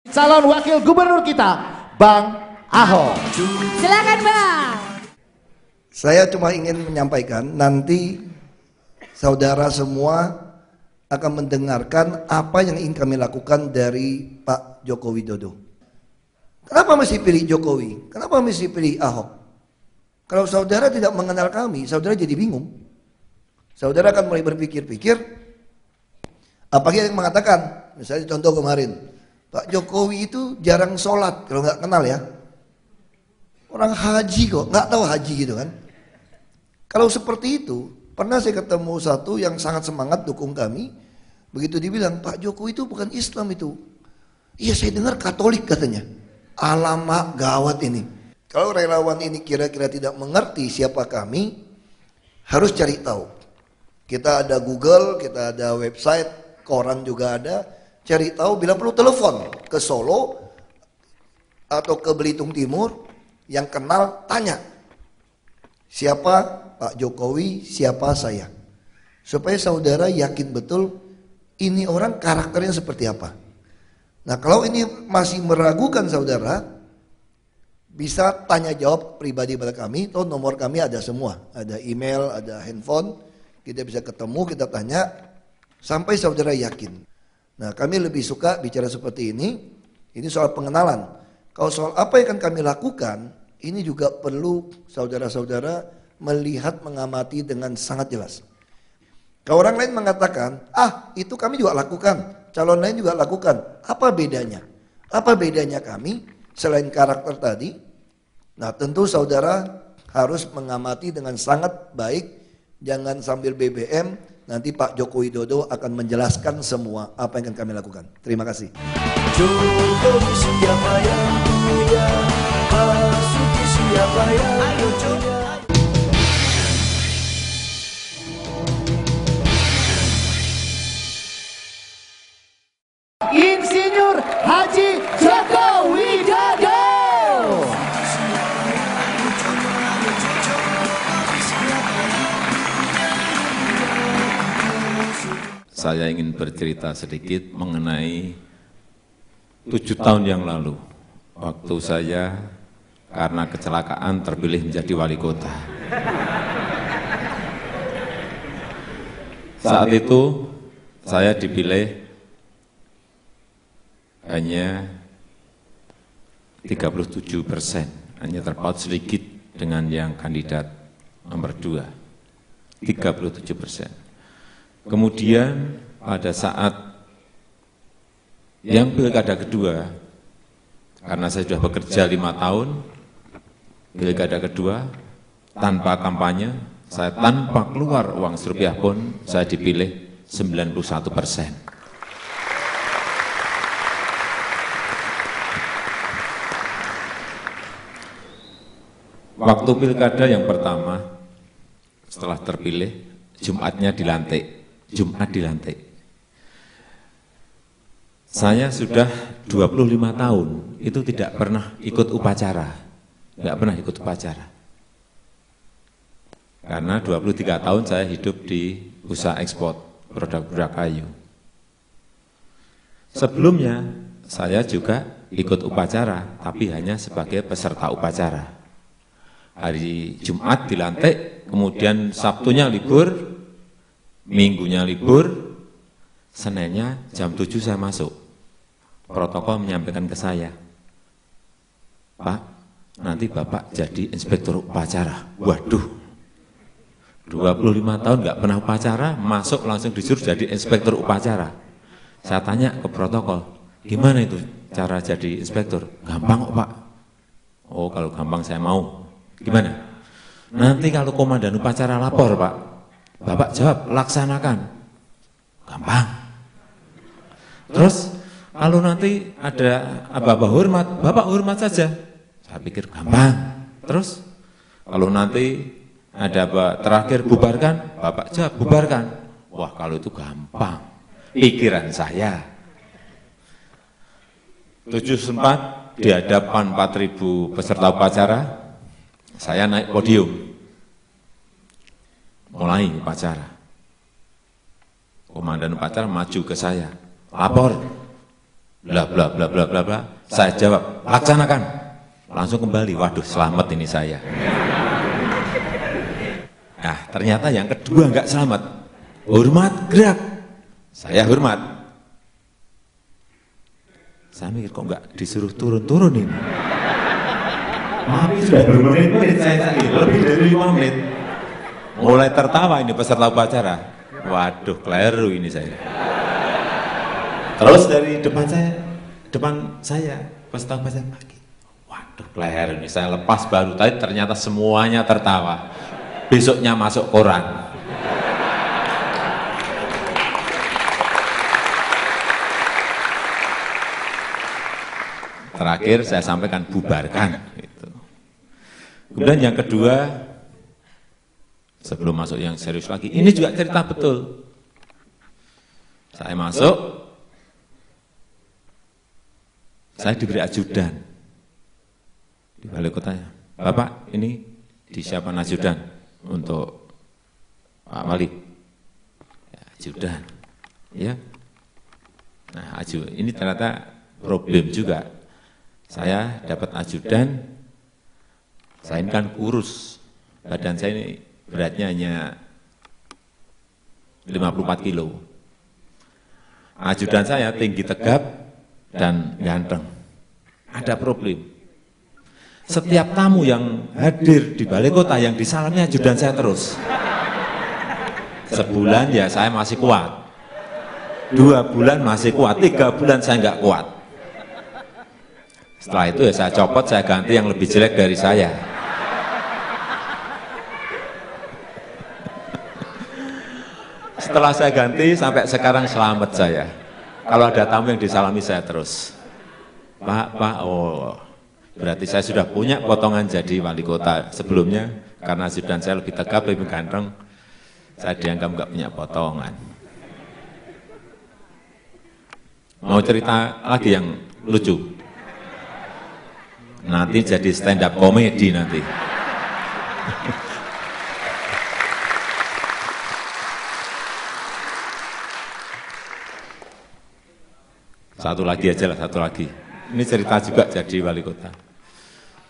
calon wakil gubernur kita, Bang Ahok. Silakan Bang. Saya cuma ingin menyampaikan, nanti saudara semua akan mendengarkan apa yang ingin kami lakukan dari Pak Joko Widodo. Kenapa mesti pilih Jokowi? Kenapa mesti pilih Ahok? Kalau saudara tidak mengenal kami, saudara jadi bingung. Saudara akan mulai berpikir-pikir, apalagi yang mengatakan, misalnya contoh kemarin, Pak Jokowi itu jarang sholat, kalau nggak kenal ya. Orang haji kok, nggak tahu haji gitu kan. Kalau seperti itu, pernah saya ketemu satu yang sangat semangat dukung kami, begitu dibilang, Pak Jokowi itu bukan Islam itu. Iya saya dengar Katolik katanya. Alamak gawat ini. Kalau relawan ini kira-kira tidak mengerti siapa kami, harus cari tahu. Kita ada Google, kita ada website, koran juga ada. Cari tahu, bila perlu telepon ke Solo atau ke Belitung Timur, yang kenal tanya. Siapa Pak Jokowi, siapa saya. Supaya saudara yakin betul ini orang karakternya seperti apa. Nah kalau ini masih meragukan saudara, bisa tanya jawab pribadi pada kami, atau nomor kami ada semua. Ada email, ada handphone, kita bisa ketemu, kita tanya, sampai saudara yakin. Nah kami lebih suka bicara seperti ini soal pengenalan. Kalau soal apa yang akan kami lakukan, ini juga perlu saudara-saudara melihat, mengamati dengan sangat jelas. Kalau orang lain mengatakan, itu kami juga lakukan, calon lain juga lakukan. Apa bedanya? Apa bedanya kami selain karakter tadi? Nah tentu saudara harus mengamati dengan sangat baik. Jangan sambil BBM, nanti Pak Joko Widodo akan menjelaskan semua apa yang akan kami lakukan. Terima kasih. Jokowi siapa yang punya, Basuki siapa yang punya. Insinyur Haji Joko Widodo. Saya ingin bercerita sedikit mengenai 7 tahun yang lalu, waktu saya karena kecelakaan terpilih menjadi wali kota. Saat itu saya dipilih hanya 37%, hanya terpaut sedikit dengan yang kandidat nomor 2, 37%. Kemudian pada saat yang pilkada kedua, karena saya sudah bekerja 5 tahun, pilkada kedua tanpa kampanye, saya tanpa keluar uang serupiah pun, saya dipilih 91%. Waktu pilkada yang pertama, setelah terpilih, Jumatnya dilantik. Jumat dilantik. Saya sudah 25 tahun, itu tidak pernah ikut upacara. Tidak pernah ikut upacara. Karena 23 tahun saya hidup di usaha ekspor produk-produk kayu. Sebelumnya, saya juga ikut upacara, tapi hanya sebagai peserta upacara. Hari Jumat dilantik, kemudian Sabtunya libur, Minggunya libur, Seninnya jam 7 saya masuk. Protokol menyampaikan ke saya, Pak, nanti Bapak jadi inspektur upacara. Waduh, 25 tahun nggak pernah upacara, masuk langsung disuruh jadi inspektur upacara. Saya tanya ke protokol, gimana itu cara jadi inspektur? Gampang kok Pak. Oh kalau gampang saya mau. Gimana? Nanti kalau komandan upacara lapor Pak, Bapak jawab, laksanakan. Gampang. Terus, kalau nanti ada Bapak hormat saja. Saya pikir gampang. Terus, kalau nanti ada terakhir bubarkan, Bapak jawab, bubarkan. Wah, kalau itu gampang. Pikiran saya. 7 sempat di hadapan 4.000 peserta upacara, saya naik podium. Mulai upacara. Komandan upacara maju ke saya, lapor. bla bla bla bla bla bla. Saya jawab, laksanakan. Langsung kembali, waduh selamat ini saya. Nah ternyata yang kedua nggak selamat. Hormat, gerak. Saya hormat. Saya mikir kok nggak disuruh turun-turun ini. Tapi sudah bermenit-menit saya tadi, lebih dari 5 menit. Mulai tertawa ini peserta upacara. Waduh, keliru ini saya. Terus dari depan saya peserta upacara lagi. Waduh, keliru ini saya lepas baru tadi ternyata semuanya tertawa. Besoknya masuk koran. Terakhir saya sampaikan bubarkan. Gitu. Kemudian yang kedua, sebelum masuk yang serius lagi, ini juga cerita betul. Saya masuk, saya diberi ajudan di balai kotanya. Bapak, ini disiapkan ajudan untuk Pak Wali. Ya, ajudan, ya. Nah, ini ternyata problem juga. Saya dapat ajudan, saya ini kan kurus, badan saya ini beratnya hanya 54 kilo. Ajudan saya tinggi tegap dan ganteng. Ada problem. Setiap tamu yang hadir di balai kota yang disalami ajudan saya terus. Sebulan ya saya masih kuat. 2 bulan masih kuat, 3 bulan saya nggak kuat. Setelah itu ya saya copot, saya ganti yang lebih jelek dari saya. Setelah saya ganti, sampai sekarang selamat saya. Kalau ada tamu yang disalami saya terus. Pak, oh berarti saya sudah punya potongan jadi wali kota. Sebelumnya, karena ajudan saya lebih tegap, lebih ganteng, saya dianggap nggak punya potongan. Mau cerita lagi yang lucu? Nanti jadi stand up komedi nanti. Satu lagi aja lah, satu lagi. Ini cerita juga jadi wali kota.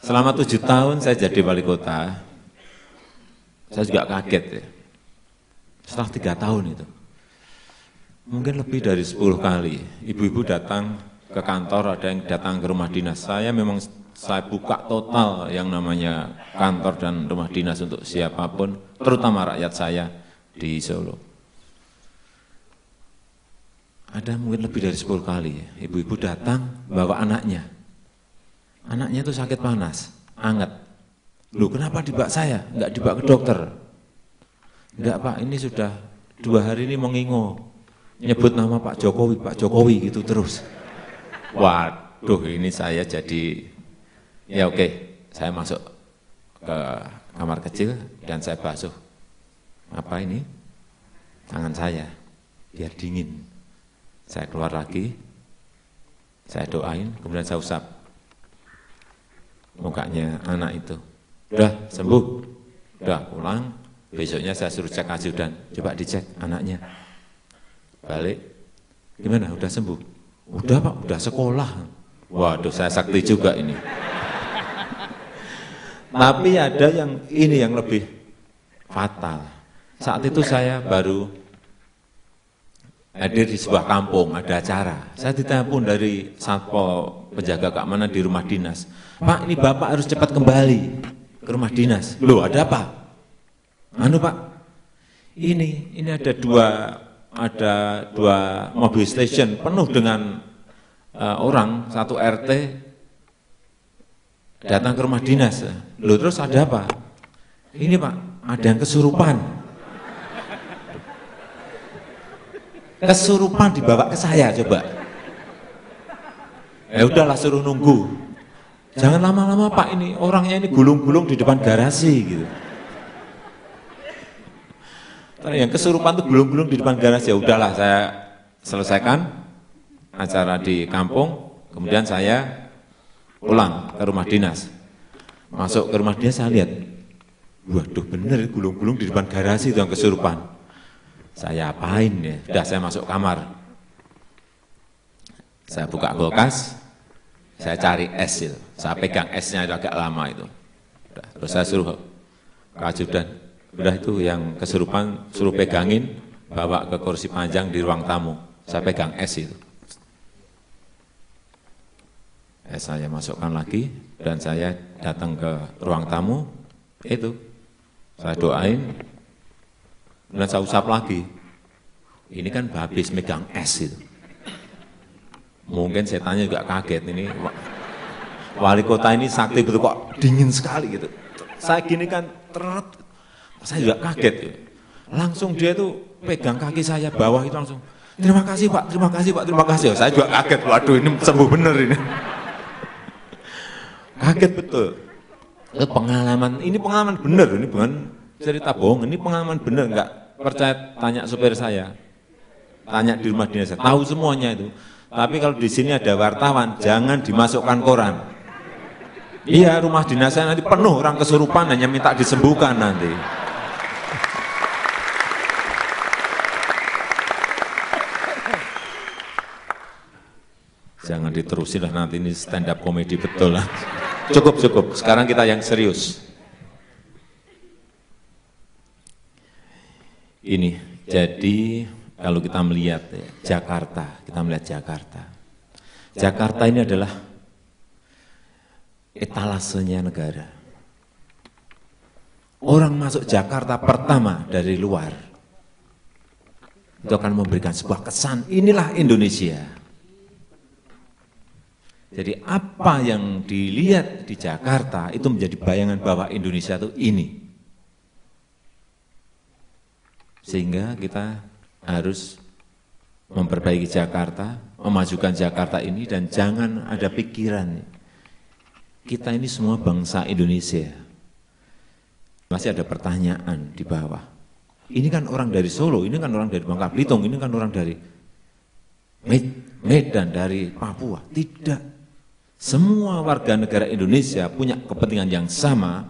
Selama 7 tahun saya jadi wali kota, saya juga kaget ya. Setelah 3 tahun itu, mungkin lebih dari 10 kali, ibu-ibu datang ke kantor, ada yang datang ke rumah dinas. Saya buka total yang namanya kantor dan rumah dinas untuk siapapun, terutama rakyat saya di Solo. Ada mungkin lebih dari 10 kali, ibu-ibu datang bawa anaknya. Anaknya itu sakit panas, anget. Loh kenapa dibawa saya, enggak dibawa ke dokter? Enggak Pak, ini sudah 2 hari ini mengingo, nyebut nama Pak Jokowi gitu terus. Waduh ini saya jadi, ya oke, saya masuk ke kamar kecil dan saya basuh. Apa ini? Tangan saya, biar dingin. Saya keluar lagi, saya doain, kemudian saya usap mukanya anak itu. Udah sembuh, udah pulang, besoknya saya suruh cek ajudan, coba dicek anaknya. Balik, gimana, udah sembuh? Udah Pak, udah sekolah. Waduh saya sakti juga ini. Tapi ada yang ini yang lebih fatal. Saat itu saya baru hadir di sebuah kampung, ada acara. Saya ditelepon dari Satpol penjaga keamanan di rumah dinas. Pak, ini Bapak harus cepat kembali ke rumah dinas. Loh, ada apa? Pak, ini ada dua mobil station penuh dengan orang, satu RT datang ke rumah dinas. Loh, terus ada apa? Ini Pak, ada yang kesurupan. Kesurupan dibawa ke saya coba. Ya udahlah suruh nunggu. Jangan lama-lama Pak, ini orangnya ini gulung-gulung di depan garasi gitu. Yang kesurupan tuh gulung-gulung di depan garasi. Ya udahlah saya selesaikan acara di kampung, kemudian saya pulang ke rumah dinas. Masuk ke rumah dinas saya lihat, waduh bener gulung-gulung di depan garasi itu yang kesurupan. Saya apain ya? Sudah saya masuk kamar. Saya buka kulkas, saya cari es itu. Saya pegang esnya itu agak lama itu. Terus saya suruh ke ajudan, udah itu yang kesurupan, suruh pegangin, bawa ke kursi panjang di ruang tamu. Saya pegang es itu. Es saya masukkan lagi, dan saya datang ke ruang tamu, itu. Saya doain, dan saya usap lagi. Ini kan habis megang es itu. Mungkin setannya juga kaget, ini wali kota ini sakti betul kok dingin sekali gitu. Saya gini kan saya juga kaget ya. Langsung dia tuh pegang kaki saya bawah itu langsung, terima kasih Pak, terima kasih Pak, terima kasih. Saya juga kaget, waduh ini sembuh bener ini. Kaget betul. Itu pengalaman, ini pengalaman bener, ini bukan cerita bohong, ini pengalaman bener, enggak percaya tanya supir saya. Tanya di rumah dinas, tahu semuanya itu. Tapi kalau di sini ada wartawan, jangan dimasukkan koran. Iya, rumah dinas saya nanti penuh orang kesurupan, hanya minta disembuhkan nanti. Jangan diterusin lah, nanti ini stand up komedi betul lah. Cukup, cukup. Sekarang kita yang serius. Ini, jadi kalau kita melihat Jakarta, kita melihat Jakarta. Jakarta ini adalah etalasenya negara. Orang masuk Jakarta pertama dari luar, itu akan memberikan sebuah kesan, inilah Indonesia. Jadi apa yang dilihat di Jakarta itu menjadi bayangan bahwa Indonesia itu ini. Sehingga kita harus memperbaiki Jakarta, memajukan Jakarta ini, dan jangan ada pikiran kita ini semua bangsa Indonesia. Masih ada pertanyaan di bawah. Ini kan orang dari Solo, ini kan orang dari Bangka Belitung, ini kan orang dari Medan, dari Papua. Tidak. Semua warga negara Indonesia punya kepentingan yang sama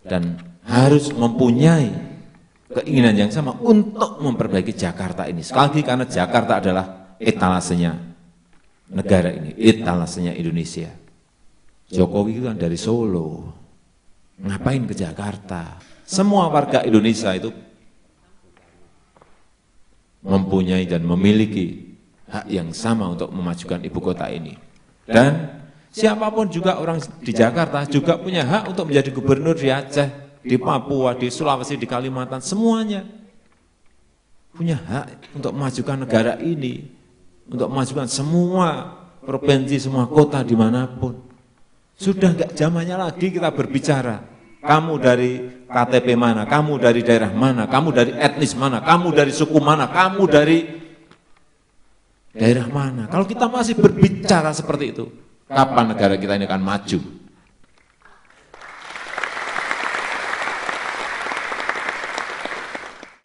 dan harus mempunyai keinginan yang sama untuk memperbaiki Jakarta ini. Sekali lagi karena Jakarta adalah etalasenya negara ini, etalasenya Indonesia. Jokowi itu kan dari Solo, ngapain ke Jakarta? Semua warga Indonesia itu mempunyai dan memiliki hak yang sama untuk memajukan ibu kota ini. Dan siapapun juga orang di Jakarta juga punya hak untuk menjadi gubernur di Aceh, di Papua, di Sulawesi, di Kalimantan, semuanya punya hak untuk memajukan negara ini, untuk memajukan semua provinsi, semua kota dimanapun. Sudah enggak zamannya lagi kita berbicara, kamu dari KTP mana, kamu dari daerah mana, kamu dari etnis mana, kamu dari suku mana, kamu dari daerah mana. Kalau kita masih berbicara seperti itu, kapan negara kita ini akan maju?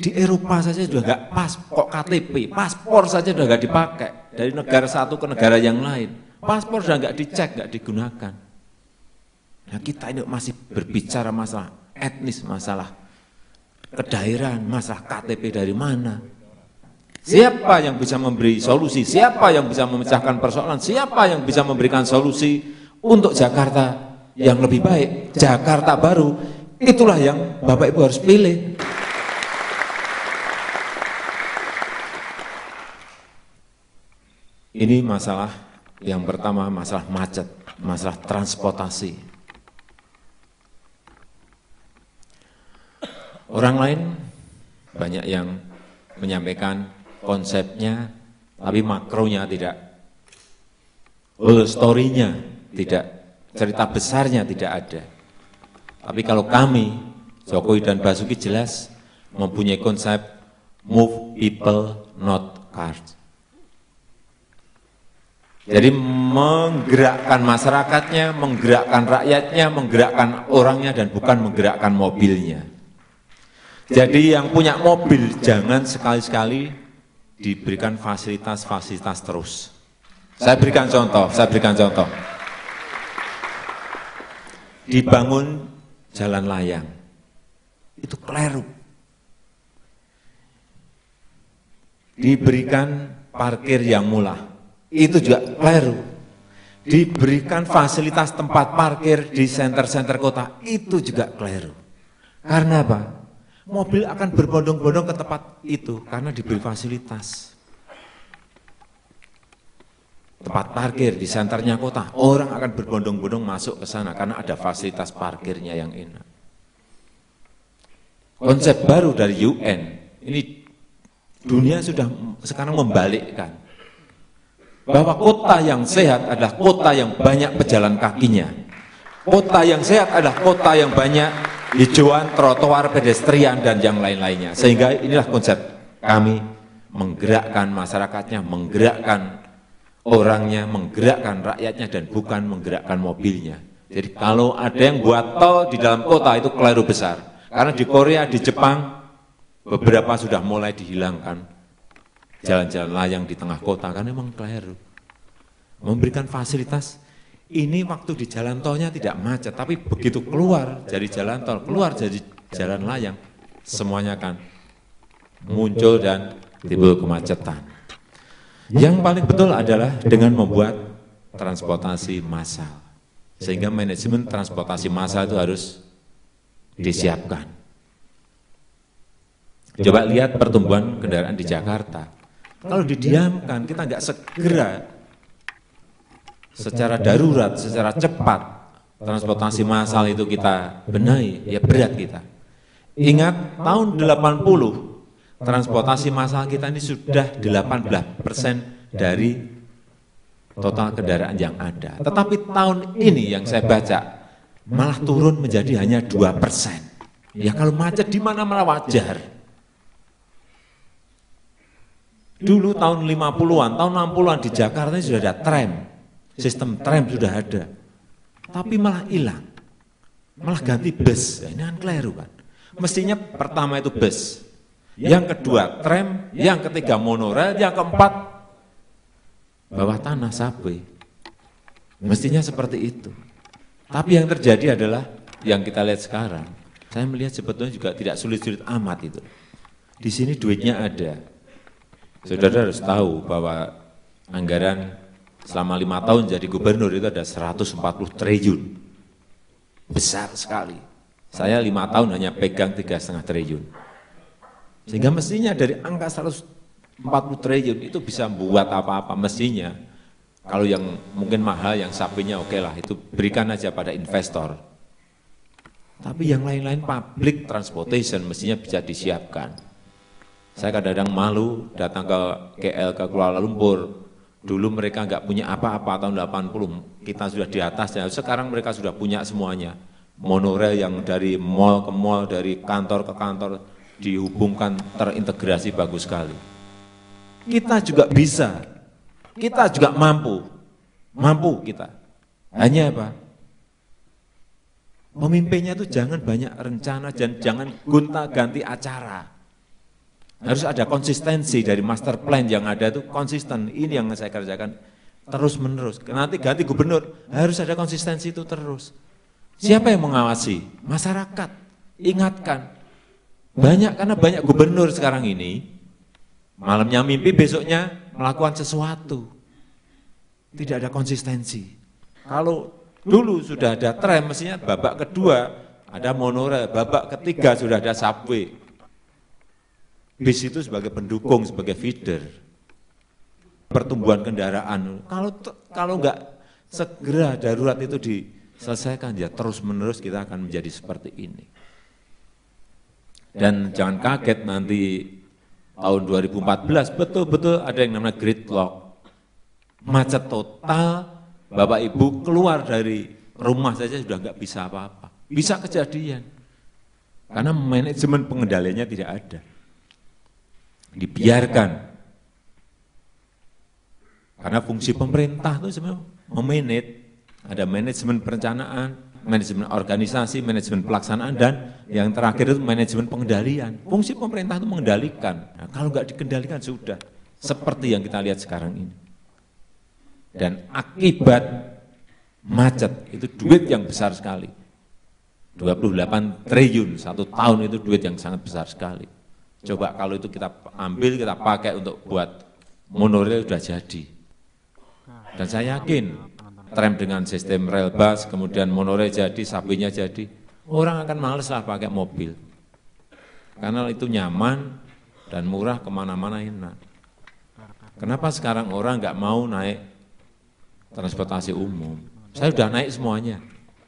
Di Eropa saja sudah enggak pas, kok KTP, paspor saja sudah enggak dipakai dari negara satu ke negara yang lain. Paspor sudah enggak dicek, enggak digunakan. Nah, kita ini masih berbicara masalah etnis, masalah kedaerahan, masalah KTP dari mana. Siapa yang bisa memberi solusi, siapa yang bisa memecahkan persoalan, siapa yang bisa memberikan solusi untuk Jakarta yang lebih baik, Jakarta baru, itulah yang Bapak Ibu harus pilih. Ini masalah yang pertama, masalah macet, masalah transportasi. Orang lain banyak yang menyampaikan konsepnya, tapi makronya tidak, story-nya tidak, cerita besarnya tidak ada. Tapi kalau kami, Jokowi dan Basuki jelas mempunyai konsep move people not cars. Jadi menggerakkan masyarakatnya, menggerakkan rakyatnya, menggerakkan orangnya, dan bukan menggerakkan mobilnya. Jadi yang punya mobil jangan sekali-sekali diberikan fasilitas-fasilitas terus. Saya berikan contoh. Dibangun jalan layang, itu keliru. Diberikan parkir yang murah, itu juga keliru. Diberikan fasilitas tempat parkir di senter-senter kota, itu juga keliru. Karena apa? Mobil akan berbondong-bondong ke tempat itu, karena diberi fasilitas. Tempat parkir di senternya kota, orang akan berbondong-bondong masuk ke sana, karena ada fasilitas parkirnya yang enak. Konsep baru dari UN, ini dunia sudah sekarang membalikkan. Bahwa kota yang sehat adalah kota yang banyak pejalan kakinya. Kota yang sehat adalah kota yang banyak hijauan, trotoar, pedestrian, dan yang lain-lainnya. Sehingga inilah konsep kami menggerakkan masyarakatnya, menggerakkan orangnya, menggerakkan rakyatnya, dan bukan menggerakkan mobilnya. Jadi kalau ada yang buat tol di dalam kota itu keliru besar. Karena di Korea, di Jepang, beberapa sudah mulai dihilangkan jalan-jalan layang di tengah kota, karena memang keliru. Memberikan fasilitas, ini waktu di jalan tolnya tidak macet, tapi begitu keluar dari jalan tol, keluar dari jalan layang, semuanya akan muncul dan timbul kemacetan. Yang paling betul adalah dengan membuat transportasi massal, sehingga manajemen transportasi massal itu harus disiapkan. Coba lihat pertumbuhan kendaraan di Jakarta. Kalau didiamkan, kita nggak segera secara darurat, secara cepat transportasi massal itu kita benahi, ya berat kita. Ingat tahun 80, transportasi massal kita ini sudah 18% dari total kendaraan yang ada. Tetapi tahun ini yang saya baca, malah turun menjadi hanya 2%. Ya kalau macet di mana malah wajar. Dulu tahun 50-an, tahun 60-an di Jakarta ini sudah ada tram, sistem tram sudah ada, tapi malah hilang, malah ganti bus. Ini kan keliru kan. Mestinya pertama itu bus, yang kedua tram, yang ketiga monorail, yang keempat bawah tanah subway. Mestinya seperti itu. Tapi yang terjadi adalah yang kita lihat sekarang. Saya melihat sebetulnya juga tidak sulit-sulit amat itu. Di sini duitnya ada. Saudara harus tahu bahwa anggaran selama 5 tahun jadi gubernur itu ada 140 triliun. Besar sekali. Saya 5 tahun hanya pegang 3,5 triliun. Sehingga mestinya dari angka 140 triliun itu bisa buat apa-apa mestinya. Kalau yang mungkin mahal, yang sapinya oke lah, itu berikan aja pada investor. Tapi yang lain-lain public transportation mestinya bisa disiapkan. Saya kadang-kadang malu datang ke KL, ke Kuala Lumpur. Dulu mereka nggak punya apa-apa tahun 80, kita sudah di atasnya. Sekarang mereka sudah punya semuanya. Monorail yang dari mall ke mall, dari kantor ke kantor, dihubungkan, terintegrasi bagus sekali. Kita juga bisa, kita juga mampu kita. Hanya apa? Pemimpinnya itu jangan banyak rencana dan jangan gonta-ganti acara. Harus ada konsistensi dari master plan yang ada itu konsisten. Ini yang saya kerjakan terus menerus. Nanti ganti gubernur harus ada konsistensi itu terus. Siapa yang mengawasi? Masyarakat. Ingatkan. Karena banyak gubernur sekarang ini malamnya mimpi, besoknya melakukan sesuatu. Tidak ada konsistensi. Kalau dulu sudah ada tram, mestinya babak kedua ada monorail, babak ketiga sudah ada subway. Bis itu sebagai pendukung, sebagai feeder. Pertumbuhan kendaraan, kalau nggak segera darurat itu diselesaikan, ya terus-menerus kita akan menjadi seperti ini. Dan jangan kaget nanti tahun 2014, betul-betul ada yang namanya gridlock. Macet total, Bapak Ibu keluar dari rumah saja sudah nggak bisa apa-apa. Bisa kejadian. Karena manajemen pengendaliannya tidak ada. Dibiarkan. Karena fungsi pemerintah itu sebenarnya memanage, ada manajemen perencanaan, manajemen organisasi, manajemen pelaksanaan, dan yang terakhir itu manajemen pengendalian. Fungsi pemerintah itu mengendalikan. Nah, kalau nggak dikendalikan sudah seperti yang kita lihat sekarang ini. Dan akibat macet itu duit yang besar sekali. 28 triliun satu tahun itu duit yang sangat besar sekali. Coba kalau itu kita ambil, kita pakai untuk buat monorail sudah jadi. Dan saya yakin tram dengan sistem rel bus, kemudian monorail jadi, sapinya jadi, orang akan males lah pakai mobil. Karena itu nyaman dan murah, kemana-mana enak. Kenapa sekarang orang nggak mau naik transportasi umum? Saya sudah naik semuanya,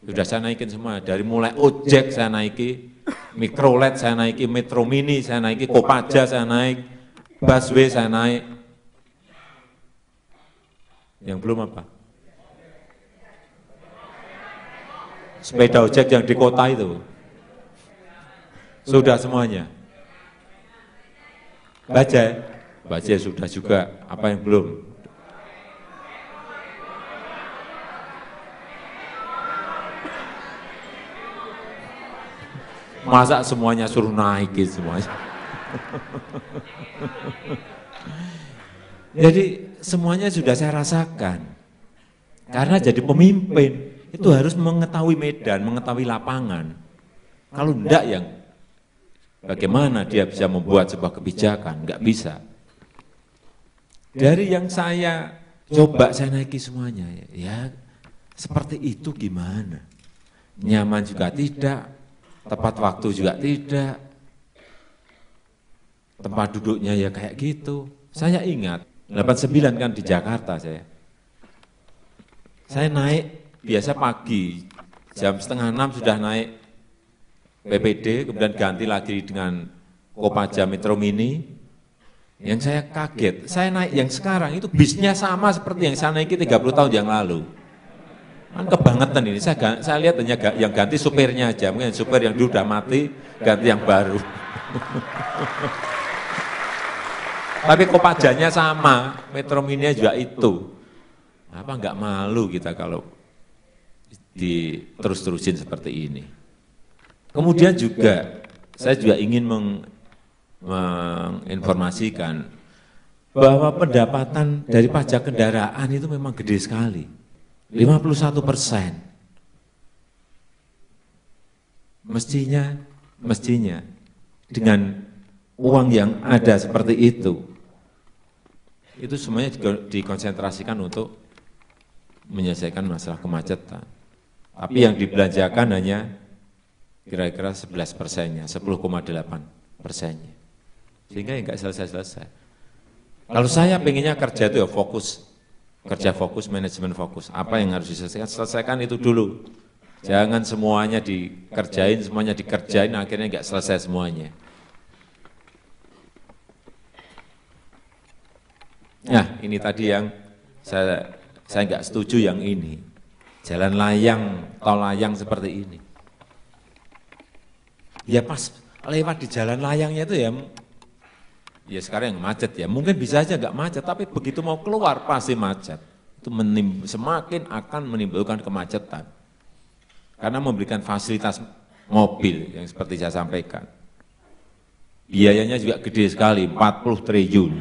sudah saya naikin semua. Dari mulai ojek saya naiki, mikrolet saya naiki, metro mini saya naiki, Kopaja saya naik, busway saya naik. Yang belum apa? Sepeda ojek yang di kota itu. Sudah semuanya. Bajai sudah juga. Apa yang belum? Masa semuanya suruh naikin semuanya? Jadi semuanya sudah saya rasakan. Karena jadi pemimpin itu harus mengetahui medan, mengetahui lapangan. Kalau enggak yang bagaimana dia bisa membuat sebuah kebijakan? Enggak bisa. Dari yang saya coba saya naiki semuanya, ya seperti itu gimana? Nyaman juga tidak, tepat waktu juga tidak, tempat duduknya ya kayak gitu. Saya ingat 89 kan di Jakarta saya naik biasa pagi jam 5:30 sudah naik PPD, kemudian ganti lagi dengan Kopaja Metro Mini. Yang saya kaget, saya naik yang sekarang itu bisnya sama seperti yang saya naiki 30 tahun yang lalu. Kan kebangetan ini, saya lihat hanya yang ganti supirnya aja, mungkin supir yang dulu udah mati, ganti yang baru. Tapi Kopajanya sama, Metro Mini juga itu. Apa enggak malu kita kalau terus-terusin seperti ini. Kemudian juga, saya juga ingin menginformasikan bahwa pendapatan dari pajak kendaraan itu memang gede sekali. 51%. Mestinya dengan uang yang ada seperti itu semuanya dikonsentrasikan untuk menyelesaikan masalah kemacetan. Tapi yang dibelanjakan hanya kira-kira 11%-nya, 10,8%-nya. Sehingga enggak selesai-selesai. Kalau saya pengennya kerja itu ya fokus, kerja fokus, manajemen fokus. Apa yang harus diselesaikan, selesaikan itu dulu. Jangan semuanya dikerjain, akhirnya enggak selesai semuanya. Nah, ini tadi yang saya enggak setuju yang ini. Jalan layang, tol layang seperti ini. Ya pas lewat di jalan layangnya itu ya sekarang yang macet ya. Mungkin bisa aja enggak macet, tapi begitu mau keluar pasti macet. Itu semakin akan menimbulkan kemacetan. Karena memberikan fasilitas mobil yang seperti saya sampaikan. Biayanya juga gede sekali, 40 triliun.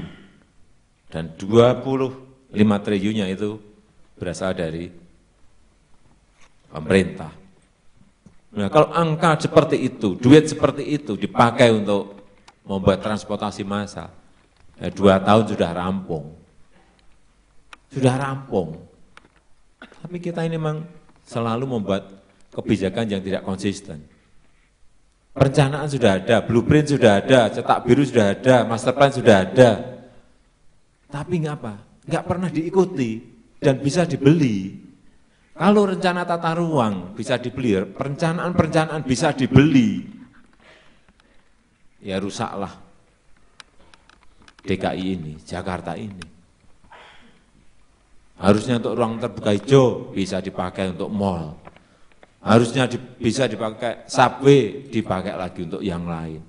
Dan 25 triliunnya itu berasal dari pemerintah. Nah, kalau angka seperti itu, duit seperti itu dipakai untuk membuat transportasi massal, ya 2 tahun sudah rampung. Sudah rampung. Tapi kita ini memang selalu membuat kebijakan yang tidak konsisten. Perencanaan sudah ada, blueprint sudah ada, cetak biru sudah ada, master plan sudah ada. Tapi nggak pernah diikuti dan bisa dibeli. Kalau rencana tata ruang bisa dibeli, perencanaan bisa dibeli, ya rusaklah DKI ini, Jakarta ini. Harusnya untuk ruang terbuka hijau bisa dipakai untuk mall. Harusnya bisa dipakai subway, dipakai lagi untuk yang lain.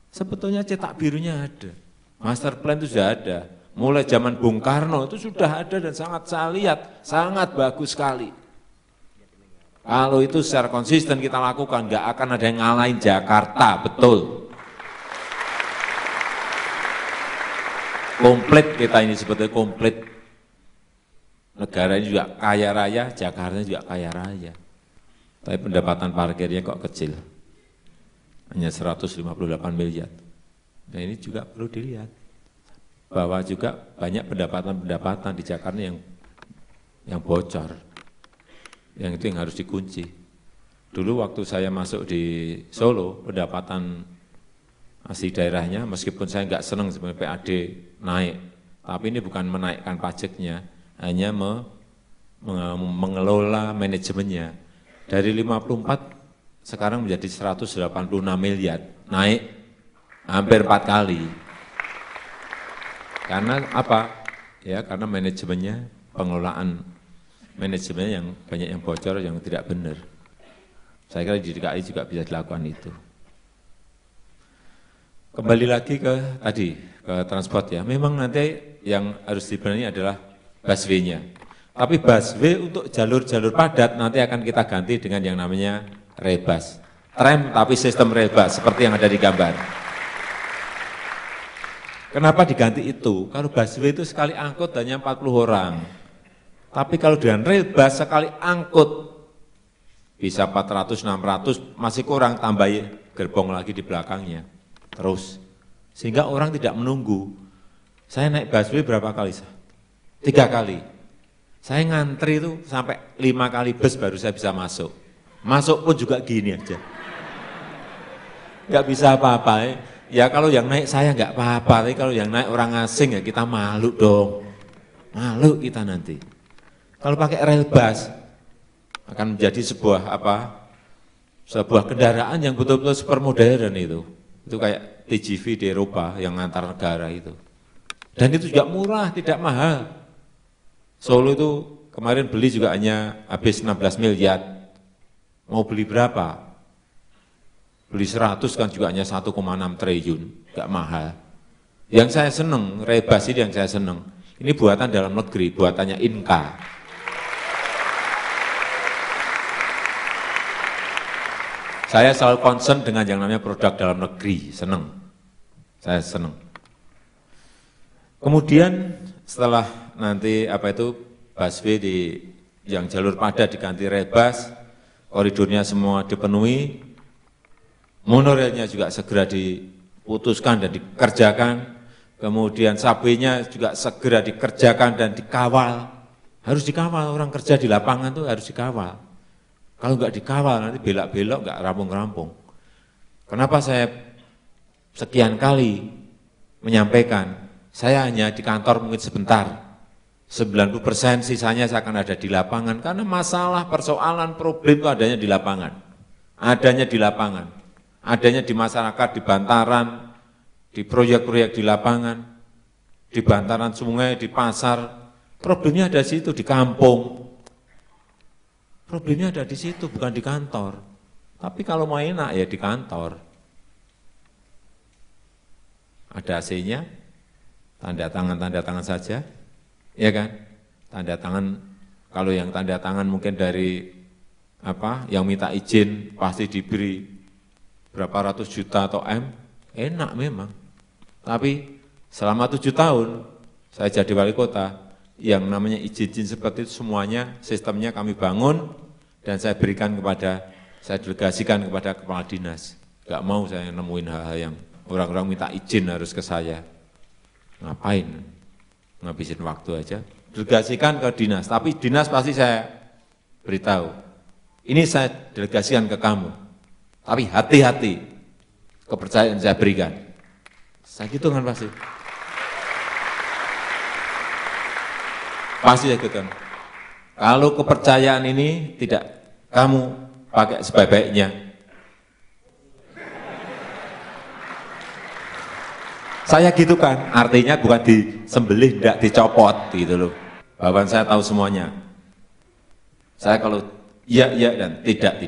Sebetulnya cetak birunya ada, master plan itu sudah ada. Mulai zaman Bung Karno itu sudah ada dan sangat saya lihat, sangat bagus sekali. Kalau itu secara konsisten kita lakukan, nggak akan ada yang ngalahin Jakarta, betul. Komplit kita ini sebetulnya komplit. Negara ini juga kaya raya, Jakarta juga kaya raya. Tapi pendapatan parkirnya kok kecil. Hanya 158 miliar. Nah ini juga perlu dilihat. Bahwa juga banyak pendapatan-pendapatan di Jakarta yang yang bocor. Yang itu yang harus dikunci. Dulu waktu saya masuk di Solo, pendapatan asli daerahnya, meskipun saya nggak senang sebenarnya PAD naik, tapi ini bukan menaikkan pajaknya, hanya mengelola manajemennya. Dari 54 sekarang menjadi 186 miliar, naik hampir 4 kali. Karena apa? Ya, karena manajemennya, pengelolaan manajemennya yang banyak yang bocor, yang tidak benar. Saya kira di DKI juga bisa dilakukan itu. Kembali lagi ke tadi, ke transport ya. Memang nanti yang harus dibenahi adalah busway-nya. Tapi busway untuk jalur-jalur padat nanti akan kita ganti dengan yang namanya rebus. Tram tapi sistem rebus, seperti yang ada di gambar. Kenapa diganti itu? Kalau busway itu sekali angkut hanya 40 orang. Tapi kalau dengan rebus sekali angkut bisa 400, 600, masih kurang, tambah gerbong lagi di belakangnya. Terus, sehingga orang tidak menunggu. Saya naik busway berapa kali? 3 kali. Saya ngantri itu sampai 5 kali bus baru saya bisa masuk. Masuk pun juga gini aja. Nggak bisa apa-apa. Ya kalau yang naik saya nggak apa-apa, tapi kalau yang naik orang asing ya kita malu dong. Malu kita nanti. Kalau pakai rel bus, akan menjadi sebuah kendaraan yang betul-betul super modern itu. Itu kayak TGV di Eropa yang antar negara itu. Dan itu juga murah, tidak mahal. Solo itu kemarin beli juga hanya habis 16 miliar. Mau beli berapa? Beli 100 kan juga hanya 1,6 triliun, enggak mahal. Yang saya senang, rebus ini yang saya senang. Ini buatan dalam negeri, buatannya Inka. Saya selalu concern dengan yang namanya produk dalam negeri, senang. Saya senang. Kemudian setelah nanti busway di yang jalur padat diganti rebus, koridornya semua dipenuhi, monorailnya juga segera diputuskan dan dikerjakan, kemudian subway-nya juga segera dikerjakan dan dikawal. Harus dikawal, orang kerja di lapangan itu harus dikawal. Kalau nggak dikawal nanti belok-belok nggak rampung-rampung. Kenapa saya sekian kali menyampaikan, saya hanya di kantor mungkin sebentar, 90% sisanya saya akan ada di lapangan, karena masalah, persoalan, problem itu adanya di lapangan. Adanya di lapangan, adanya di masyarakat, di bantaran, di proyek-proyek di lapangan, di bantaran sungai, di pasar, problemnya ada di situ, di kampung. Problemnya ada di situ, bukan di kantor. Tapi kalau mau enak ya di kantor. Ada AC-nya, tanda tangan saja, ya kan? Tanda tangan, kalau yang tanda tangan mungkin dari yang minta izin pasti diberi berapa ratus juta atau M, enak memang. Tapi selama 7 tahun saya jadi wali kota, yang namanya izin seperti itu semuanya sistemnya kami bangun dan saya delegasikan kepada kepala dinas. Gak mau saya nemuin hal-hal yang orang-orang minta izin harus ke saya. Ngapain? Ngabisin waktu aja. Delegasikan ke dinas, tapi dinas pasti saya beritahu. Ini saya delegasikan ke kamu, tapi hati-hati kepercayaan saya berikan. Saya gitu kan pasti. Pasti saya gitu. Kalau kepercayaan ini tidak kamu pakai sebaik-baiknya, saya gitu kan, artinya bukan disembelih, tidak dicopot gitu loh. Bahkan saya tahu semuanya. Saya kalau iya dan tidak.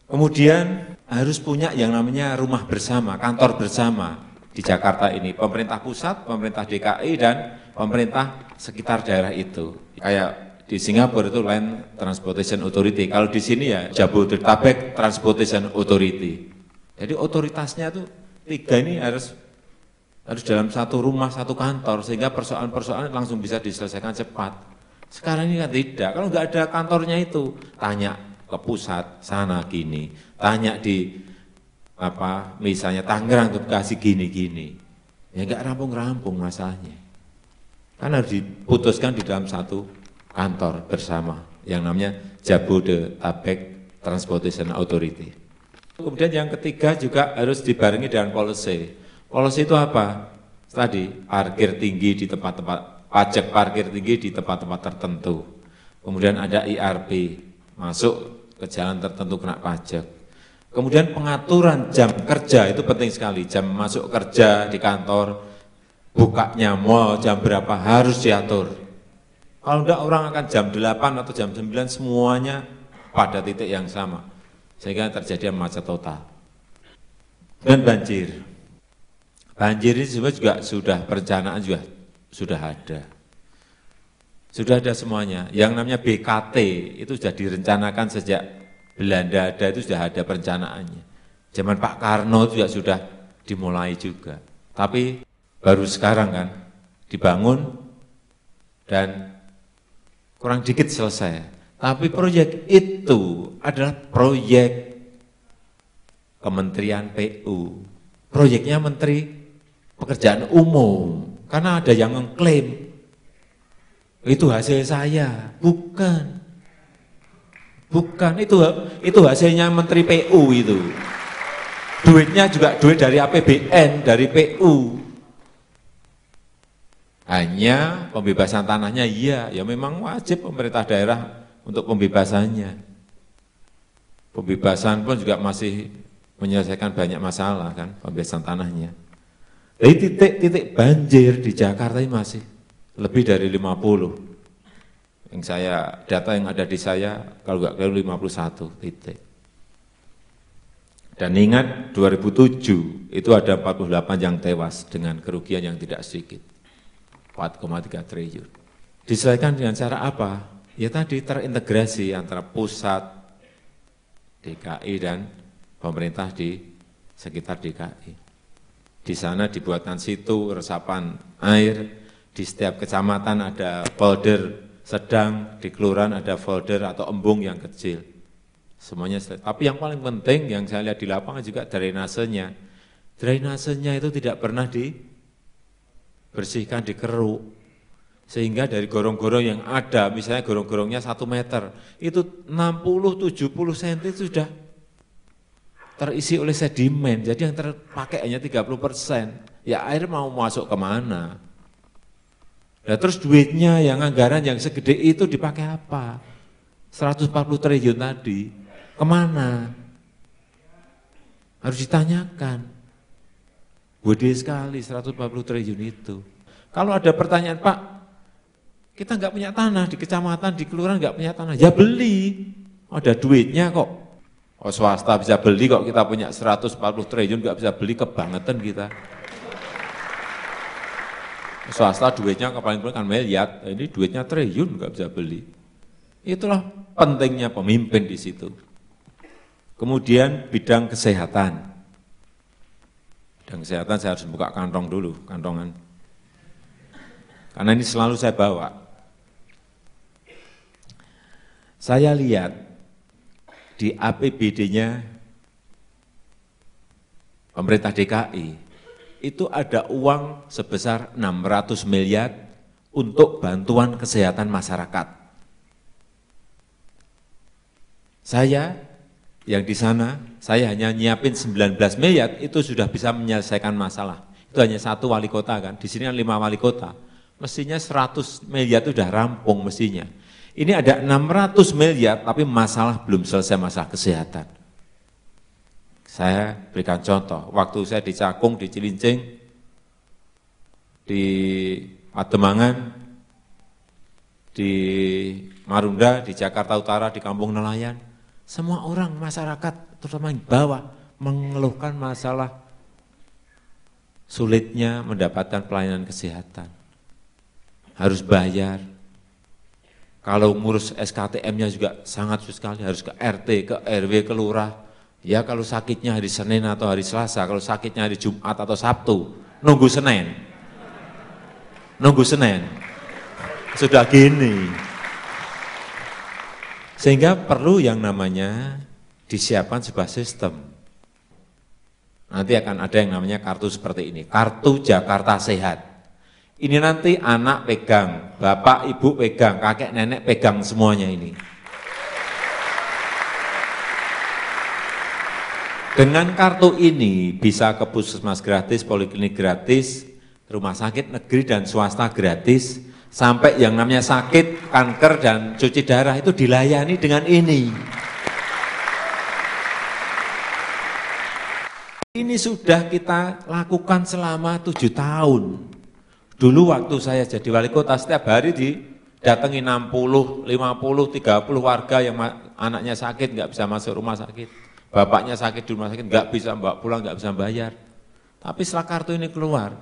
Kemudian harus punya yang namanya rumah bersama, kantor bersama di Jakarta ini. Pemerintah pusat, pemerintah DKI dan pemerintah sekitar daerah itu. Kayak di Singapura itu Land Transportation Authority. Kalau di sini ya Jabodetabek Transportation Authority. Jadi otoritasnya itu 3 ini harus dalam satu rumah, satu kantor, sehingga persoalan-persoalan langsung bisa diselesaikan cepat. Sekarang ini kan tidak. Kalau nggak ada kantornya itu, tanya ke pusat sana gini, tanya di misalnya Tangerang tuh kasih gini-gini. Ya nggak rampung-rampung masalahnya. Kan harus diputuskan di dalam satu kantor bersama yang namanya Jabodetabek Transportation Authority. Kemudian yang ketiga juga harus dibarengi dengan policy. Policy itu apa? Tadi parkir tinggi di tempat-tempat, pajak parkir tinggi di tempat-tempat tertentu. Kemudian ada IRP, masuk ke jalan tertentu kena pajak. Kemudian pengaturan jam kerja itu penting sekali. Jam masuk kerja di kantor, bukanya mall jam berapa harus diatur. Kalau enggak orang akan jam 8 atau jam 9 semuanya pada titik yang sama. Sehingga terjadi macet total. Dan banjir. Banjir ini sebenarnya juga sudah perencanaan juga sudah ada. Sudah ada semuanya. Yang namanya BKT itu sudah direncanakan sejak Belanda ada, itu sudah ada perencanaannya. Zaman Pak Karno juga sudah dimulai juga. Tapi baru sekarang kan dibangun dan kurang dikit selesai. Tapi proyek itu adalah proyek Kementerian PU. Proyeknya Menteri Pekerjaan Umum. Karena ada yang mengklaim itu hasil saya, bukan. Bukan, itu hasilnya Menteri PU itu. Duitnya juga duit dari APBN, dari PU. Hanya pembebasan tanahnya iya, ya memang wajib pemerintah daerah untuk pembebasannya. Pembebasan pun juga masih menyelesaikan banyak masalah kan, pembebasan tanahnya. Jadi titik-titik banjir di Jakarta ini masih lebih dari 50. Yang data yang ada di saya, kalau nggak keliru 51 titik. Dan ingat 2007 itu ada 48 yang tewas dengan kerugian yang tidak sedikit. 4,3 triliun. Diselesaikan dengan cara apa? Ya tadi terintegrasi antara pusat, DKI dan pemerintah di sekitar DKI. Di sana dibuatkan situ resapan air, di setiap kecamatan ada folder sedang, di kelurahan ada folder atau embung yang kecil. Semuanya selesai. Tapi yang paling penting yang saya lihat di lapangan juga drainasenya. Drainasenya itu tidak pernah dibersihkan, dikeruk. Sehingga dari gorong-gorong yang ada, misalnya gorong-gorongnya 1 meter, itu 60-70 cm itu sudah terisi oleh sedimen. Jadi yang terpakai hanya 30%. Ya air mau masuk kemana? Nah, terus duitnya yang anggaran yang segede itu dipakai apa? 140 triliun tadi, kemana? Harus ditanyakan. Gede sekali 140 triliun itu. Kalau ada pertanyaan, Pak, kita nggak punya tanah di kecamatan, di kelurahan nggak punya tanah, ya beli. Ada duitnya kok. Oh swasta bisa beli kok, kita punya 140 triliun nggak bisa beli, kebangetan kita. Swasta duitnya paling kan miliar, ini duitnya triliun nggak bisa beli. Itulah pentingnya pemimpin di situ. Kemudian bidang kesehatan. Bidang kesehatan saya harus buka kantong dulu, kantongan. Karena ini selalu saya bawa. Saya lihat di APBD-nya pemerintah DKI, itu ada uang sebesar 600 miliar untuk bantuan kesehatan masyarakat. Saya yang di sana, saya hanya nyiapin 19 miliar, itu sudah bisa menyelesaikan masalah. Itu hanya 1 wali kota kan, di sini kan 5 wali kota. Mestinya 100 miliar itu sudah rampung mestinya. Ini ada 600 miliar, tapi masalah belum selesai, masalah kesehatan. Saya berikan contoh, waktu saya di Cakung, di Cilincing, di Pademangan, di Marunda, di Jakarta Utara, di Kampung Nelayan, semua orang masyarakat, terutama yang bawah, mengeluhkan masalah sulitnya mendapatkan pelayanan kesehatan. Harus bayar. Kalau ngurus SKTM-nya juga sangat susah sekali, harus ke RT, ke RW, ke lurah. Ya kalau sakitnya hari Senin atau hari Selasa, kalau sakitnya hari Jumat atau Sabtu, nunggu Senin. Nunggu Senin. Sudah gini. Sehingga perlu yang namanya disiapkan sebuah sistem. Nanti akan ada yang namanya kartu seperti ini, Kartu Jakarta Sehat. Ini nanti anak pegang, bapak, ibu pegang, kakek, nenek pegang semuanya ini. Dengan kartu ini bisa ke puskesmas gratis, poliklinik gratis, rumah sakit negeri dan swasta gratis, sampai yang namanya sakit, kanker, dan cuci darah itu dilayani dengan ini. Ini sudah kita lakukan selama 7 tahun. Dulu waktu saya jadi wali kota, setiap hari didatangi 60, 50, 30 warga yang anaknya sakit, nggak bisa masuk rumah sakit. Bapaknya sakit di rumah sakit, nggak bisa bawa pulang, nggak bisa bayar. Tapi setelah kartu ini keluar,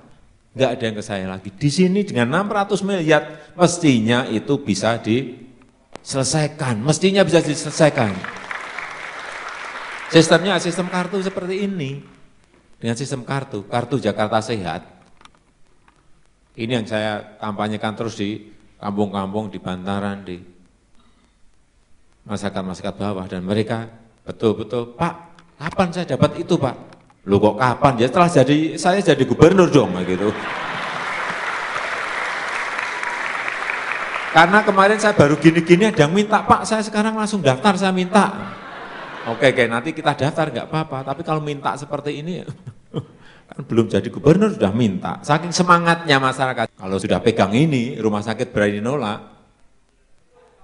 nggak ada yang ke saya lagi. Di sini dengan 600 miliar, mestinya itu bisa diselesaikan. Mestinya bisa diselesaikan. Sistemnya sistem kartu seperti ini. Dengan sistem kartu Jakarta Sehat. Ini yang saya kampanyekan terus di kampung-kampung, di bantaran, di masyarakat-masyarakat bawah. Dan mereka betul-betul, Pak, kapan saya dapat itu, Pak? Loh kok kapan? Ya setelah saya jadi gubernur dong, gitu. Karena kemarin saya baru gini-gini ada yang minta, Pak, saya sekarang langsung daftar, saya minta. Oke, nanti kita daftar, nggak apa-apa. Tapi kalau minta seperti ini, kan belum jadi gubernur sudah minta. Saking semangatnya masyarakat. Kalau sudah pegang ini, rumah sakit berani nolak,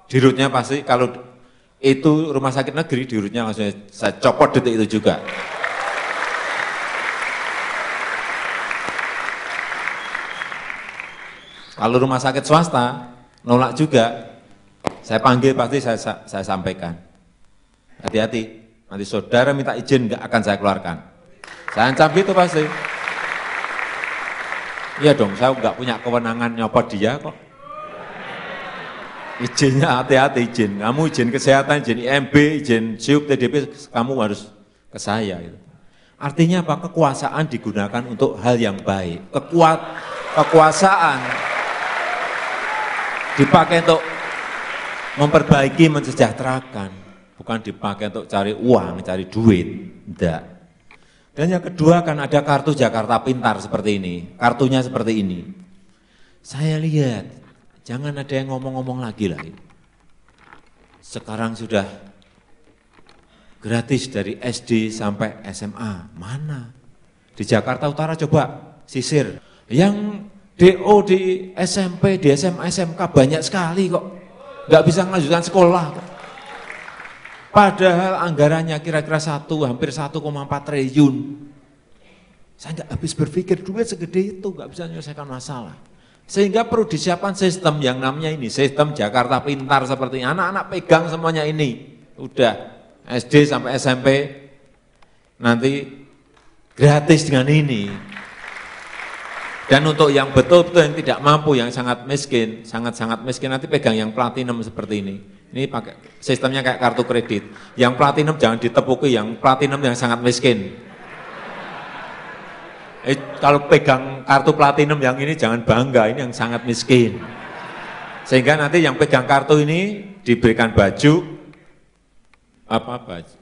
dirutnya pasti, kalau itu rumah sakit negeri, dirutnya langsung saya copot detik itu juga. Kalau rumah sakit swasta, nolak juga, saya panggil pasti saya sampaikan. Hati-hati, nanti saudara minta izin nggak akan saya keluarkan. Saya ancam gitu pasti. Iya dong, saya nggak punya kewenangan nyopot dia kok. Izinnya hati-hati izin. Kamu izin kesehatan, izin IMB, izin SIUP, TDP, kamu harus ke saya. Gitu. Artinya apa? Kekuasaan digunakan untuk hal yang baik. Kekuasaan dipakai untuk memperbaiki, mensejahterakan. Bukan dipakai untuk cari uang, cari duit. Tidak. Dan yang kedua kan ada kartu Jakarta Pintar seperti ini. Kartunya seperti ini. Saya lihat, jangan ada yang ngomong-ngomong lagi lah. Sekarang sudah gratis dari SD sampai SMA. Mana? Di Jakarta Utara coba sisir. Yang DO di SMP, di SMA, SMK banyak sekali kok. Nggak bisa melanjutkan sekolah kok. Padahal anggarannya kira-kira hampir 1,4 triliun. Saya nggak habis berpikir duit segede itu, nggak bisa menyelesaikan masalah. Sehingga perlu disiapkan sistem yang namanya ini, sistem Jakarta Pintar seperti ini. Anak-anak pegang semuanya ini. Udah SD sampai SMP, nanti gratis dengan ini. Dan untuk yang betul-betul yang tidak mampu, yang sangat miskin, sangat-sangat miskin, nanti pegang yang platinum seperti ini. Ini pakai sistemnya kayak kartu kredit. Yang platinum jangan ditepuki, yang platinum yang sangat miskin. Kalau pegang kartu platinum yang ini jangan bangga, ini yang sangat miskin. Sehingga nanti yang pegang kartu ini diberikan baju,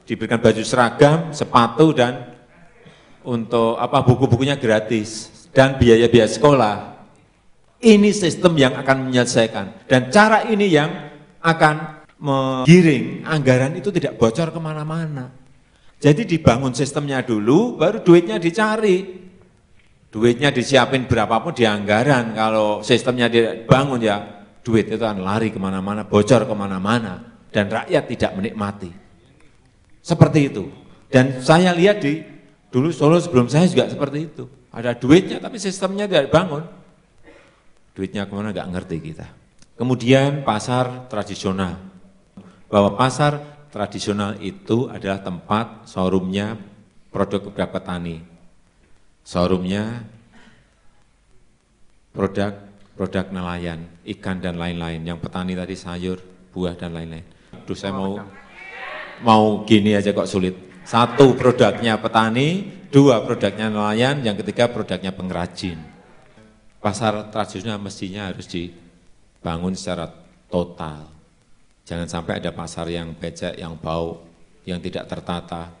diberikan baju seragam, sepatu, dan untuk buku-bukunya gratis. Dan biaya-biaya sekolah. Ini sistem yang akan menyelesaikan. Dan cara ini yang akan menggiring anggaran itu tidak bocor kemana-mana. Jadi dibangun sistemnya dulu, baru duitnya dicari. Duitnya disiapin berapapun di anggaran. Kalau sistemnya dibangun ya, duit itu akan lari kemana-mana, bocor kemana-mana. Dan rakyat tidak menikmati. Seperti itu. Dan saya lihat dulu Solo sebelum saya juga seperti itu. Ada duitnya tapi sistemnya tidak dibangun. Duitnya kemana nggak ngerti kita. Kemudian pasar tradisional. Bahwa pasar tradisional itu adalah tempat showroomnya produk petani. Showroomnya produk nelayan, ikan dan lain-lain. Yang petani tadi sayur, buah dan lain-lain. Aduh saya mau gini aja kok sulit. Satu produknya petani, dua produknya nelayan, yang ketiga produknya pengrajin. Pasar tradisional mestinya harus dibangun secara total. Jangan sampai ada pasar yang becek, yang bau, yang tidak tertata.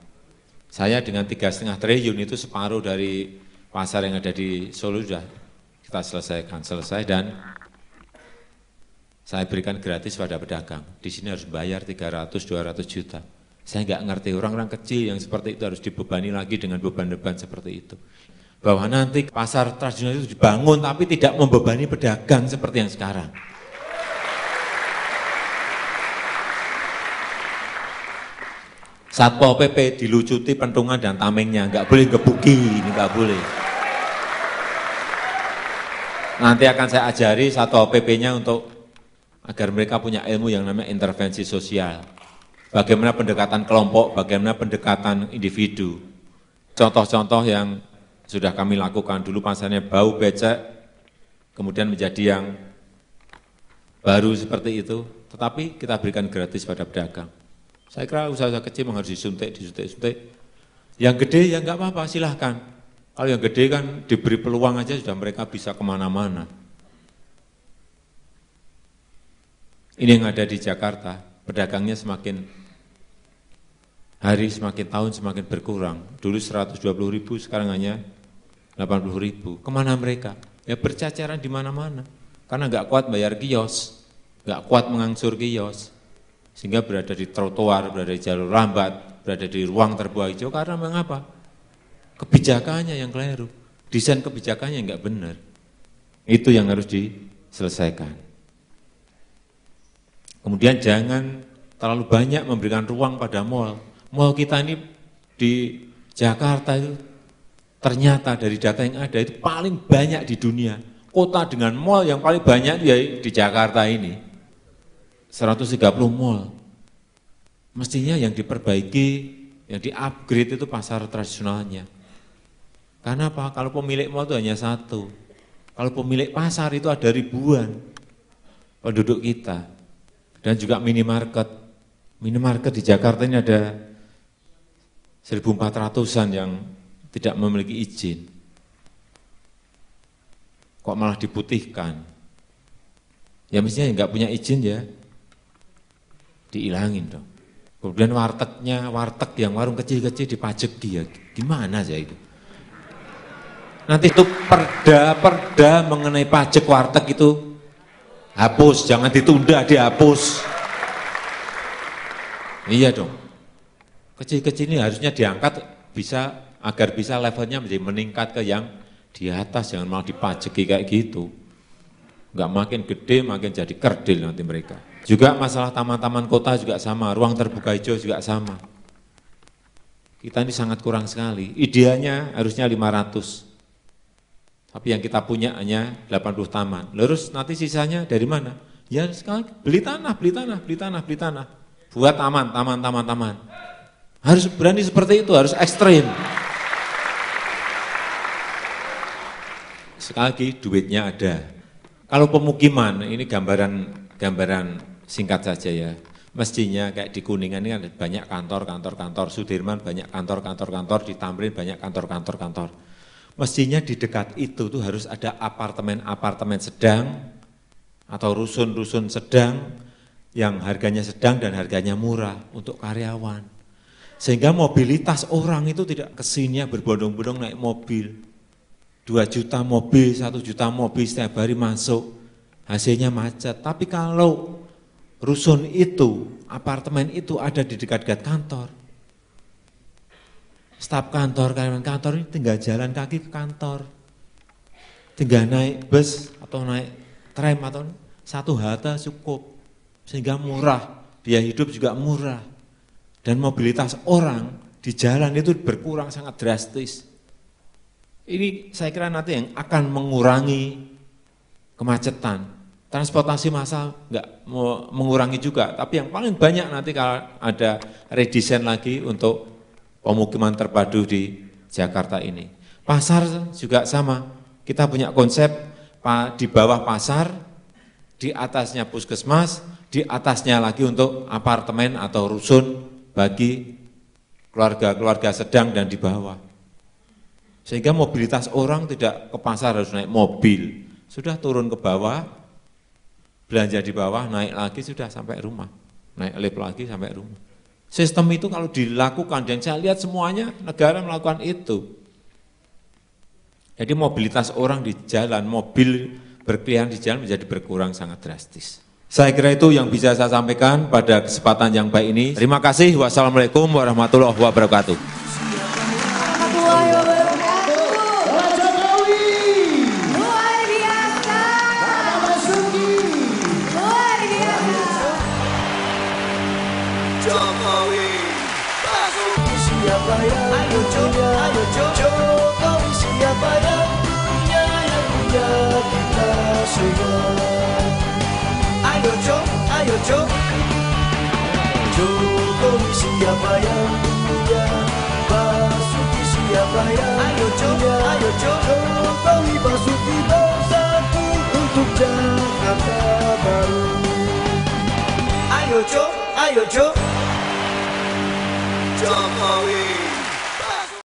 Saya dengan 3,5 triliun itu separuh dari pasar yang ada di Solo sudah kita kita selesai dan saya berikan gratis pada pedagang. Di sini harus bayar 300-200 juta. Saya nggak ngerti orang-orang kecil yang seperti itu harus dibebani lagi dengan beban-beban seperti itu. Bahwa nanti pasar tradisional itu dibangun tapi tidak membebani pedagang seperti yang sekarang. Satpol PP dilucuti pentungan dan tamengnya, nggak boleh gebuki, ini nggak boleh. Nanti akan saya ajari Satpol PP-nya untuk agar mereka punya ilmu yang namanya intervensi sosial. Bagaimana pendekatan kelompok, bagaimana pendekatan individu. Contoh-contoh yang sudah kami lakukan dulu pasarnya bau becek, kemudian menjadi yang baru seperti itu, tetapi kita berikan gratis pada pedagang. Saya kira usaha-usaha kecil harus disuntik. Yang gede ya nggak apa-apa, silahkan. Kalau yang gede kan diberi peluang aja sudah mereka bisa kemana-mana. Ini yang ada di Jakarta, pedagangnya semakin hari semakin tahun semakin berkurang. Dulu 120.000, sekarang hanya 80.000. Kemana mereka? Ya bercacaran di mana-mana. Karena nggak kuat bayar kios, nggak kuat mengangsur kios. Sehingga berada di trotoar, berada di jalur lambat, berada di ruang terbuka hijau, karena mengapa? Kebijakannya yang keliru, desain kebijakannya nggak benar. Itu yang harus diselesaikan. Kemudian jangan terlalu banyak memberikan ruang pada mal. Mal kita ini di Jakarta itu ternyata dari data yang ada itu paling banyak di dunia. Kota dengan mal yang paling banyak ya di Jakarta ini. 130 mall. Mestinya yang diperbaiki, yang di-upgrade itu pasar tradisionalnya. Karena apa? Kalau pemilik mall itu hanya satu. Kalau pemilik pasar itu ada ribuan penduduk kita. Dan juga minimarket. Minimarket di Jakarta ini ada 1.400-an yang tidak memiliki izin. Kok malah diputihkan? Ya mestinya nggak punya izin ya, dihilangin dong. Kemudian wartegnya, warteg yang warung kecil-kecil dipajeki ya, gimana aja itu? Nanti itu perda mengenai pajak warteg itu hapus, jangan ditunda, dihapus. Iya dong. Kecil-kecil ini harusnya diangkat bisa agar bisa levelnya menjadi meningkat ke yang di atas, jangan malah dipajeki kayak gitu. Enggak makin gede makin jadi kerdil nanti mereka. Juga masalah taman-taman kota juga sama, ruang terbuka hijau juga sama. Kita ini sangat kurang sekali. Ideanya harusnya 500. Tapi yang kita punya hanya 80 taman. Terus nanti sisanya dari mana? Ya sekali beli tanah. Buat taman. Harus berani seperti itu, harus ekstrim. Sekali lagi duitnya ada. Kalau pemukiman, ini gambaran singkat saja ya. Mestinya kayak di Kuningan ini ada banyak kantor, Sudirman banyak kantor, di Tamrin banyak kantor. Mestinya di dekat itu tuh harus ada apartemen sedang atau rusun sedang yang harganya sedang dan harganya murah untuk karyawan. Sehingga mobilitas orang itu tidak kesini berbondong-bondong naik mobil. 2 juta mobil, 1 juta mobil setiap hari masuk, hasilnya macet. Tapi kalau rusun itu, apartemen itu ada di dekat-dekat kantor, staf kantor, karyawan kantor ini tinggal jalan kaki ke kantor, tinggal naik bus atau naik tram atau satu halte cukup, sehingga murah, biaya hidup juga murah, dan mobilitas orang di jalan itu berkurang sangat drastis. Ini saya kira nanti yang akan mengurangi kemacetan. Transportasi massal enggak mau mengurangi juga, tapi yang paling banyak nanti kalau ada redesign lagi untuk pemukiman terpadu di Jakarta ini. Pasar juga sama, kita punya konsep di bawah pasar, di atasnya puskesmas, di atasnya lagi untuk apartemen atau rusun bagi keluarga-keluarga sedang dan di bawah. Sehingga mobilitas orang tidak ke pasar harus naik mobil, sudah turun ke bawah, belanja di bawah, naik lagi sudah sampai rumah, naik lift lagi sampai rumah. Sistem itu kalau dilakukan, dan saya lihat semuanya negara melakukan itu. Jadi mobilitas orang di jalan, mobil berkeliaran di jalan menjadi berkurang sangat drastis. Saya kira itu yang bisa saya sampaikan pada kesempatan yang baik ini. Terima kasih. Wassalamualaikum warahmatullahi wabarakatuh. Warahmatullahi wabarakatuh. Pak Jokowi, Luar biasa. Pak Basuki, Luar biasa. Jokowi, Basuki, siapa yang punya? Ayo Jokowi, siapa yang punya kita semua? Ayo Jokowi, siapa yang punya? Basuki, siapa yang punya? Ayo Jokowi, Basuki, bersatu untuk Jakarta baru. Ayo Jokowi.